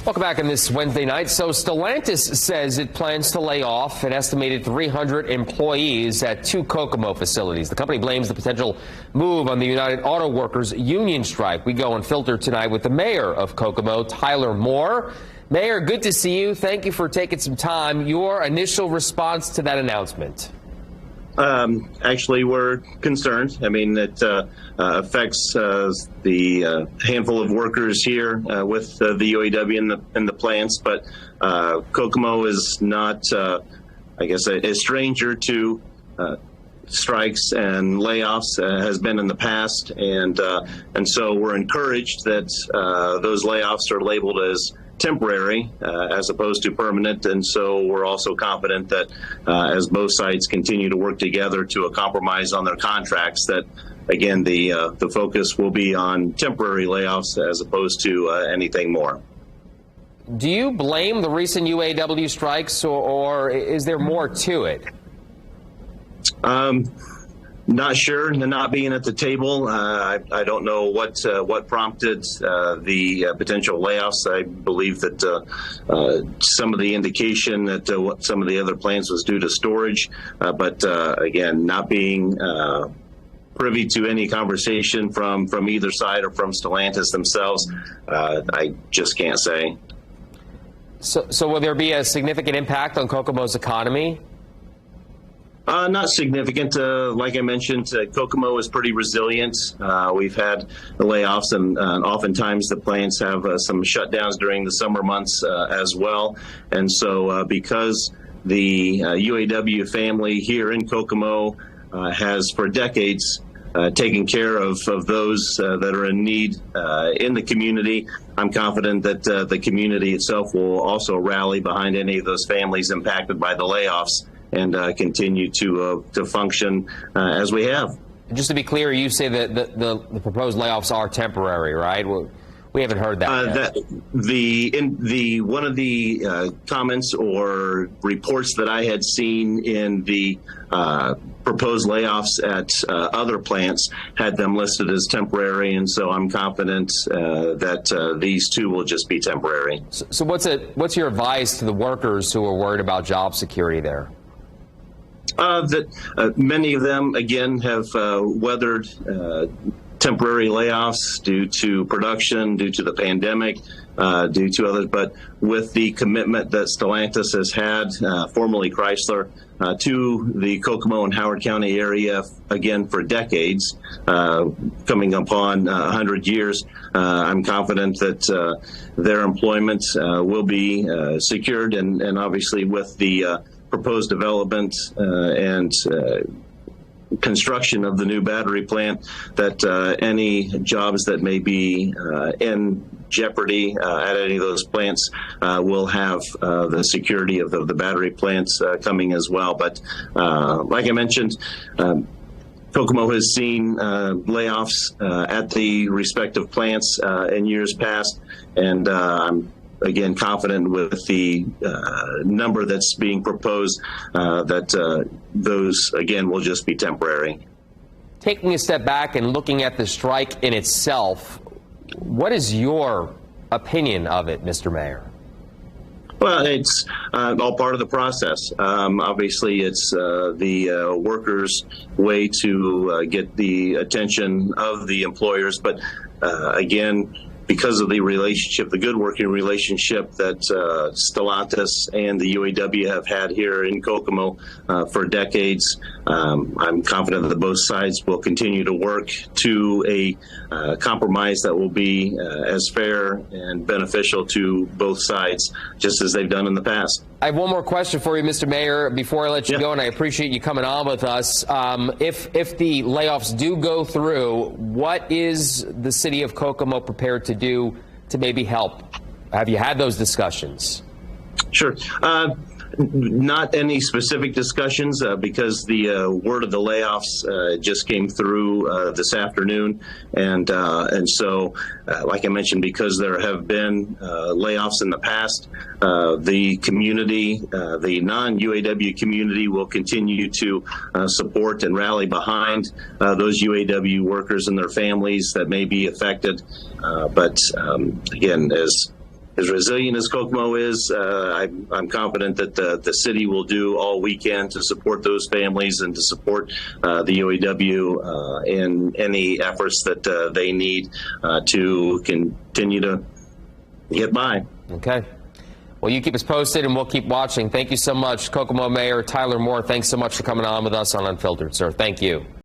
Welcome back on this Wednesday night. So Stellantis says it plans to lay off an estimated 300 employees at 2 Kokomo facilities. The company blames the potential move on the United Auto Workers union strike. We go unfiltered tonight with the mayor of Kokomo, Tyler Moore. Mayor, good to see you. Thank you for taking some time. Your initial response to that announcement? Actually, we're concerned. I mean, it affects the handful of workers here with the UAW and the plants, but Kokomo is not, I guess, a stranger to strikes and layoffs, has been in the past, and so we're encouraged that those layoffs are labeled as temporary as opposed to permanent, and so we're also confident that as both sides continue to work together to a compromise on their contracts, that again the focus will be on temporary layoffs as opposed to anything more. Do you blame the recent UAW strikes, or is there more to it? Not sure. Not being at the table, I don't know what prompted the potential layoffs. I believe that some of the indication that what some of the other plans was due to storage, but again, not being privy to any conversation from either side or from Stellantis themselves, I just can't say. So will there be a significant impact on Kokomo's economy? Not significant. Like I mentioned, Kokomo is pretty resilient. We've had the layoffs, and oftentimes the plants have some shutdowns during the summer months as well. And so because the UAW family here in Kokomo has for decades taken care of those that are in need in the community, I'm confident that the community itself will also rally behind any of those families impacted by the layoffs and continue to function as we have. Just to be clear, you say that the proposed layoffs are temporary, right? Well, we haven't heard that yet. One of the comments or reports that I had seen in the proposed layoffs at other plants had them listed as temporary, and so I'm confident that these two will just be temporary. So what's your advice to the workers who are worried about job security there? That many of them, again, have weathered temporary layoffs due to production, due to the pandemic, due to others. But with the commitment that Stellantis has had, formerly Chrysler, to the Kokomo and Howard County area, again, for decades, coming upon 100 years, I'm confident that their employment will be secured. And obviously with the proposed development and construction of the new battery plant, that any jobs that may be in jeopardy at any of those plants will have the security of the battery plants coming as well. But like I mentioned, Kokomo has seen layoffs at the respective plants in years past, and I'm again confident with the number that's being proposed that those again will just be temporary. Taking a step back and looking at the strike in itself, what is your opinion of it, Mr. Mayor? Well, it's all part of the process. Obviously, it's the workers' way to get the attention of the employers, but again, because of the relationship, the good working relationship that Stellantis and the UAW have had here in Kokomo for decades, I'm confident that both sides will continue to work to a compromise that will be as fair and beneficial to both sides, just as they've done in the past. I have one more question for you, Mr. Mayor, before I let you go, and I appreciate you coming on with us. If the layoffs do go through, what is the city of Kokomo prepared to do to maybe help? Have you had those discussions? Sure. Not any specific discussions because the word of the layoffs just came through this afternoon, and so, like I mentioned, because there have been layoffs in the past, the community, the non-UAW community, will continue to support and rally behind those UAW workers and their families that may be affected. But again, as as resilient as Kokomo is, I'm confident that the city will do all we can to support those families and to support the UAW in any efforts that they need to continue to get by. Okay. Well, you keep us posted, and we'll keep watching. Thank you so much, Kokomo Mayor Tyler Moore. Thanks so much for coming on with us on Unfiltered, sir. Thank you.